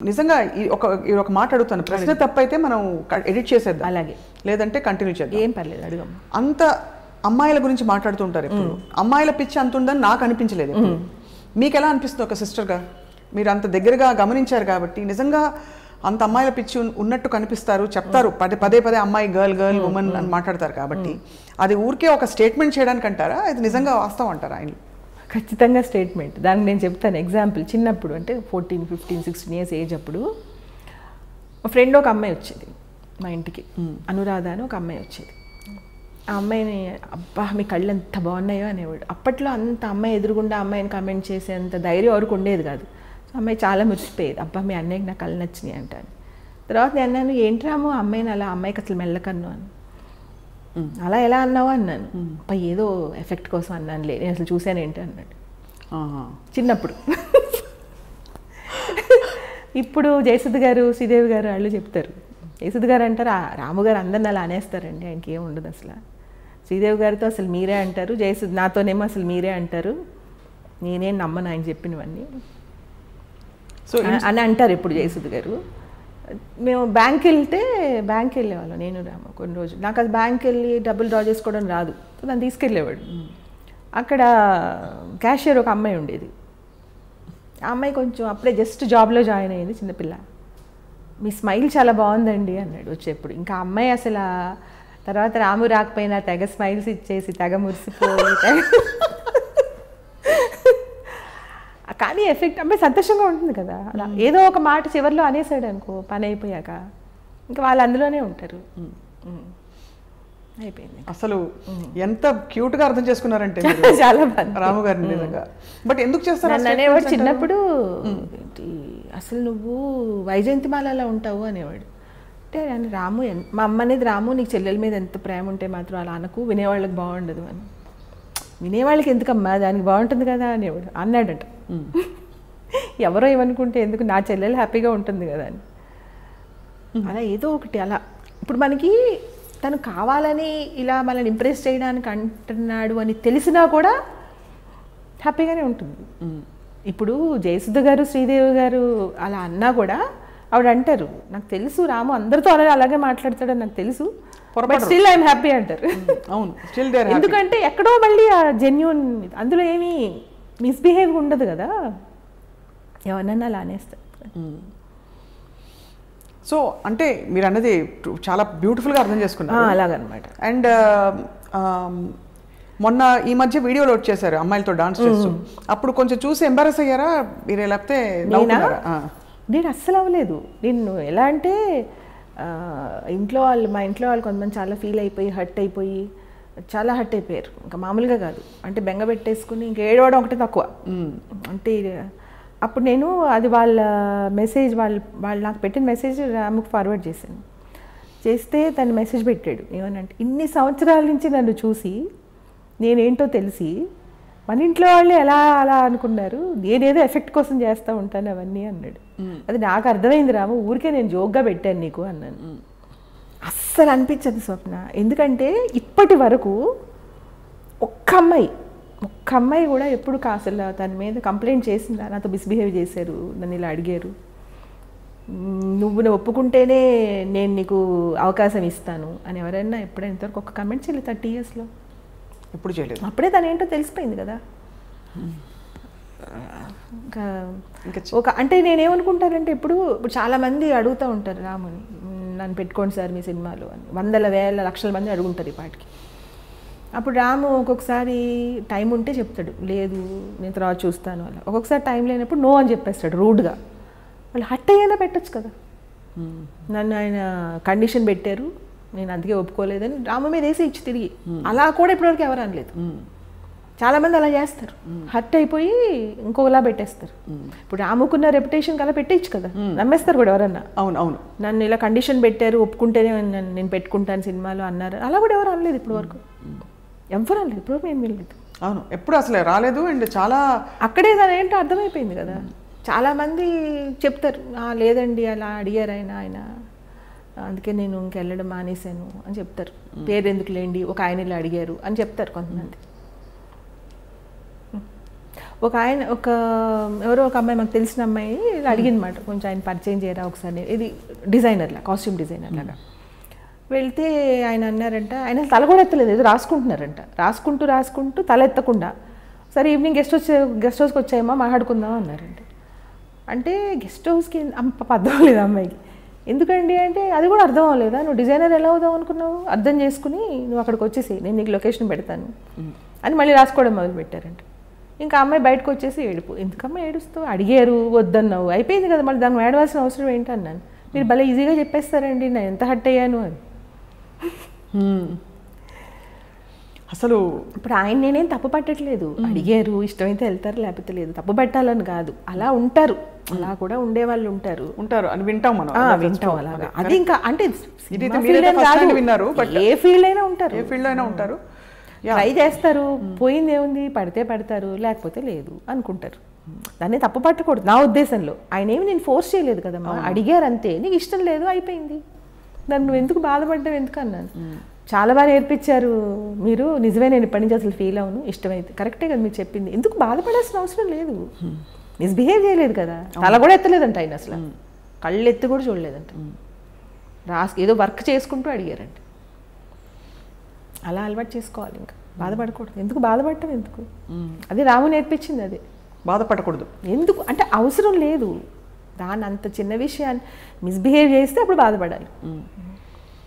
నిజంగా ఈ ఒక మాట అడుగుతాను, ప్రశ్న తప్పైతే మనం ఎడిట్ చేసేద్దాం, అలాగే లేదంటే కంటిన్యూ చేద్దాం. ఏం పర్లేదు, అడుగమ్మ. అంత అమ్మాయిల గురించి మాట్లాడుతుంటారు ఇప్పుడు, అమ్మాయిల పిచ్చి అంత ఉందని నాకు అనిపించలేదు. మీకు ఎలా అనిపిస్తుంది ఒక సిస్టర్గా? మీరు అంత దగ్గరగా గమనించారు కాబట్టి, నిజంగా అంత అమ్మాయిల పిచ్చి ఉన్నట్టు కనిపిస్తారు, చెప్తారు పదే పదే అమ్మాయి గర్ల్ ఉమెన్ అని మాట్లాడతారు కాబట్టి, అది ఊరికే ఒక స్టేట్మెంట్ చేయడానికి అంటారా, ఇది నిజంగా వాస్తవం అంటారా? ఆయన ఖచ్చితంగా స్టేట్మెంట్. దానికి నేను చెప్తాను ఎగ్జాంపుల్. చిన్నప్పుడు అంటే 14, 15, 16 ఇయర్స్ ఏజ్ అప్పుడు మా ఫ్రెండ్ ఒక అమ్మాయి వచ్చేది మా ఇంటికి, అనురాధ అని ఒక అమ్మాయి వచ్చేది. ఆ అమ్మాయిని అబ్బా మీ కళ్ళు ఎంత బాగున్నాయో అనేవాడు. అప్పట్లో అంత అమ్మాయి ఎదురుగుండా అమ్మాయిని కామెంట్ చేసేంత ధైర్యం ఎవరికి ఉండేది కాదు. అమ్మాయి చాలా మురిసిపోయేది, అబ్బా మీ అన్నయ్యకి నా కళ్ళు నచ్చినాయి అంటాను. తర్వాత నేను అన్నాను, ఏంట్రాము అమ్మాయిని అలా, అమ్మాయికి అసలు మెల్లకన్ను అని. అలా ఎలా అన్నావు అన్నాను. అబ్బా ఏదో ఎఫెక్ట్ కోసం అన్నానులే, నేను అసలు చూశాను ఏంటి అన్నాడు చిన్నప్పుడు. ఇప్పుడు జయసుధ గారు, శ్రీదేవి గారు వాళ్ళు చెప్తారు. జయసుధ గారు అంటారు, రాము గారు అందరిని అలా అనేస్తారండి, ఆయనకి ఏం ఉండదు అసలు. శ్రీదేవి గారితో అసలు మీరే అంటారు, జయసుధ నాతోనేమో అసలు మీరే అంటారు, నేనేం నమ్మను ఆయన చెప్పినవన్నీ సో అని అంటారు ఇప్పుడు జయసుధ గారు. మేము బ్యాంక్ వెళ్ళేవాళ్ళం నేను రాము కొన్ని రోజులు. నాకు అది బ్యాంక్ వెళ్ళి డబ్బులు డ్రా చేసుకోవడం రాదు, దాన్ని తీసుకెళ్ళేవాడు. అక్కడ క్యాషియర్ ఒక అమ్మాయి ఉండేది. ఆ అమ్మాయి కొంచెం అప్పుడే జస్ట్ జాబ్లో జాయిన్ అయ్యింది, చిన్నపిల్ల. మీ స్మైల్ చాలా బాగుందండి అన్నాడు వచ్చేప్పుడు. ఇంకా అమ్మాయి అసలు తర్వాత రాము రాకపోయినా తెగ స్మైల్స్ ఇచ్చేసి తెగ మురిసిపోయి కానీ ఎఫెక్ట్ అమ్మాయి సంతోషంగా ఉంటుంది కదా. అలా ఏదో ఒక మాట చివరిలో అనేసాడు అనుకో పని అయిపోయాక, ఇంకా వాళ్ళు అందులోనే ఉంటారు. అయిపోయింది. అసలు ఎంత క్యూట్ గా అర్థం చేసుకున్నారంటే చాలా రాము గారిని నిజంగా. బట్ ఎందుకు చేస్తారు అనేవాడు చిన్నప్పుడు, అసలు నువ్వు వైజయంతిమాలలో ఉంటావు అనేవాడు. అంటే రాము, మా అమ్మ అనేది రాము నీకు చెల్లెల మీద ఎంత ప్రేమ ఉంటే మాత్రం అలా అనకు, వినేవాళ్ళకి బాగుండదు అని. వినేవాళ్ళకి ఎందుకమ్మా, దానికి బాగుంటుంది కదా అనేవాడు. అన్నాడట. ఎవరో ఏమనుకుంటే ఎందుకు, నా చెల్లెలు హ్యాపీగా ఉంటుంది కదా అని. అలా ఏదో ఒకటి అలా. ఇప్పుడు మనకి తను కావాలని ఇలా మనల్ని ఇంప్రెస్ చేయడానికి అంటున్నాడు అని తెలిసినా కూడా హ్యాపీగానే ఉంటుంది. ఇప్పుడు జయసుధ గారు, శ్రీదేవి గారు అలా అన్నా కూడా ఆవిడ అంటారు, నాకు తెలుసు రాము అందరితో అలాగే మాట్లాడతాడని నాకు తెలుసు, బట్ స్టిల్ ఐఎమ్ హ్యాపీ అంటారు. ఎందుకంటే ఎక్కడో మళ్ళీ ఆ జెన్యూన్, అందులో ఏమీ మిస్బిహేవ్ ఉండదు కదా, ఎవరన్నా అలా అనేస్తారు. సో అంటే మీరు అన్నది చాలా బ్యూటిఫుల్గా అర్థం చేసుకున్నారు. అలాగనమాట. అండ్ మొన్న ఈ మధ్య వీడియో లోడ్ చేశారు అమ్మాయిలతో డాన్స్ చేస్తూ, అప్పుడు కొంచెం చూసి ఎంబారస్ అయ్యారా మీరే, లేకపోతే నేను అస్సలు అవ్వలేదు. నేను ఎలా అంటే మా ఇంట్లో వాళ్ళు కొంతమంది చాలా ఫీల్ అయిపోయి చాలా హర్ట్ అయిపోయారు, ఇంకా మామూలుగా కాదు. అంటే బెంగ పెట్టేసుకుని ఇంకా ఏడవడం ఒకటే తక్కువ. అంటే అప్పుడు నేను అది వాళ్ళ మెసేజ్, వాళ్ళు నాకు పెట్టిన మెసేజ్ రాముకు ఫార్వర్డ్ చేస్తే తను మెసేజ్ పెట్టాడు ఏమనంటే, ఇన్ని సంవత్సరాల నుంచి నన్ను చూసి నేనేంటో తెలిసి మన ఇంట్లో వాళ్ళే అలా అనుకున్నారు, నేనేదో ఎఫెక్ట్ కోసం చేస్తూ ఉంటాను అవన్నీ అన్నాడు. అది నాకు అర్థమైంది రాము, ఊరికే నేను జోక్గా పెట్టాను నీకు అన్నాను. అస్సలు అనిపించదు స్వప్న, ఎందుకంటే ఇప్పటి వరకు ఒక్క అమ్మాయి కూడా ఎప్పుడు అసలు తన మీద కంప్లైంట్ చేసిందా, నాతో మిస్బిహేవ్ చేశారు, నన్ను ఇలా అడిగారు, నువ్వు ఒప్పుకుంటేనే నేను నీకు అవకాశం ఇస్తాను అని ఎవరైనా ఎప్పుడైనా ఇంతవరకు ఒక కమెంట్ చేయలేదు 30 yearsలో? ఎప్పుడు చేయలేదు. అప్పుడే తను ఏంటో తెలిసిపోయింది కదా. అంటే నేనేమనుకుంటానంటే, ఇప్పుడు చాలామంది అడుగుతూ ఉంటారు రాముని, నన్ను పెట్టుకోండి సార్ మీ సినిమాలో అని, వందల వేల లక్షల మంది అడుగుంటారు ఈ పాటికి. అప్పుడు రాము ఒక్కొక్కసారి టైం ఉంటే చెప్తాడు, లేదు నేను తర్వాత చూస్తాను అలా. ఒక్కొక్కసారి టైం లేనప్పుడు నో అని చెప్పేస్తాడు రూడ్గా. వాళ్ళు హట్ అయ్యేలా పెట్టచ్చు కదా. నన్ను ఆయన కండిషన్ పెట్టారు, నేను అందుకే ఒప్పుకోలేదని రాము మీద వేసి ఇచ్చి తిరిగి, అలా కూడా ఇప్పటివరకు ఎవరు అనలేదు. చాలామంది అలా చేస్తారు, హర్ట్ అయిపోయి ఇంకోలా పెట్టేస్తారు. ఇప్పుడు రాముకున్న రెప్యుటేషన్ అలా పెట్టేయచ్చు కదా, నమ్మేస్తారు కూడా ఎవరన్నా. అవును, నన్ను ఇలా కండిషన్ పెట్టారు, ఒప్పుకుంటేనే నేను పెట్టుకుంటాను సినిమాలో అన్నారు, అలా కూడా ఎవరు అనలేదు ఇప్పటి వరకు. ఎవరు అనలేదు ఇప్పటివరకు, నేను వెళ్ళలేదు. అవును, ఎప్పుడు అసలు రాలేదు. అండ్ చాలా అక్కడే దాని ఏంటో అర్థమైపోయింది కదా. చాలామంది చెప్తారు, లేదండి అలా అడిగారు ఆయన అందుకే నేను ఇంకెళ్ళడం మానేశాను అని చెప్తారు. పేరు ఎందుకు లేండి, ఒక ఆయన ఇలా అడిగారు అని చెప్తారు కొంతమంది. ఎవరో ఒక అమ్మాయి మాకు తెలిసిన అమ్మాయి అడిగిందన్నమాట, కొంచెం ఆయన పరిచయం చేయరా ఒకసారి, ఇది డిజైనర్లా, కాస్ట్యూమ్ డిజైనర్ లాగా. వెళ్తే ఆయన అన్నారంట, ఆయన తల కూడా ఎత్తలేదు, ఏదో రాసుకుంటున్నారంట, రాసుకుంటూ తల ఎత్తకుండా, సరే ఈవినింగ్ గెస్ట్ హౌస్కి వచ్చాయమ్మా మాట్లాడుకుందాం అన్నారంట. అంటే గెస్ట్ హౌస్కి అర్థం లేదు అమ్మాయికి. ఎందుకండి అంటే అది కూడా అర్థం అవ్వలేదా, నువ్వు డిజైనర్ ఎలా అవుదాం అనుకున్నావు, అర్థం చేసుకుని నువ్వు అక్కడికి వచ్చేసి నేను నీకు లొకేషన్ పెడతాను అని మళ్ళీ రాసుకోవడం మొదలుపెట్టారంట. ఇంకా అమ్మాయి బయటకు వచ్చేసి ఏడుపు, ఎందుకమ్మా ఏడుస్తావు, అడిగారు వద్దన్నావు అయిపోయింది కదా, మళ్ళీ దాన్ని ఏడవలసిన అవసరం ఏంటి అన్నాను. మీరు భలే ఈజీగా చెప్పేస్తారండి, నేను ఎంత హర్ట్ అయ్యాను అని. అసలు ఇప్పుడు ఆయన నేనేం తప్పు పట్టట్లేదు, అడిగారు ఇష్టమైతే వెళ్తారు లేకపోతే లేదు, తప్పు పెట్టాలని కాదు, అలా ఉంటారు, అలా కూడా ఉండేవాళ్ళు ఉంటారు అని వింటాం మనం, వింటాం అలాగా. అది ఇంకా అంటే విన్నారు, ఏ ఫీల్డ్ అయినా ఉంటారు, ఏ ఫీల్డ్ అయినా ఉంటారు, ట్రై చేస్తారు, పోయింది ఏముంది, పడితే పడతారు లేకపోతే లేదు అనుకుంటారు. దాన్ని తప్పు పట్టకూడదు నా ఉద్దేశంలో. ఆయన ఏమి నేను ఫోర్స్ చేయలేదు కదమ్మా, అడిగారు అంతే, నీకు ఇష్టం లేదు అయిపోయింది, దాన్ని నువ్వు ఎందుకు బాధపడ్డావు ఎందుకు అన్నాను. చాలా బాగా నేర్పించారు మీరు, నిజమే, నేను ఇప్పటి నుంచి అసలు ఫీల్ అవును, ఇష్టమైతే కరెక్టే కదా మీరు చెప్పింది, ఎందుకు బాధపడాల్సిన అవసరం లేదు, మిస్బిహేవ్ చేయలేదు కదా, తల కూడా ఎత్తలేదంట ఆయన, అసలు కళ్ళు ఎత్తి కూడా చూడలేదంట, ఏదో వర్క్ చేసుకుంటూ అడిగారంట. అలా అలవాటు చేసుకోవాలి, ఇంకా బాధపడకూడదు, ఎందుకు బాధపడటం ఎందుకు, అది రాము నేర్పించింది, అది బాధపడకూడదు ఎందుకు అంటే అవసరం లేదు, దాన్ని అంత చిన్న విషయాన్ని మిస్బిహేవ్ చేస్తే అప్పుడు బాధపడాలి.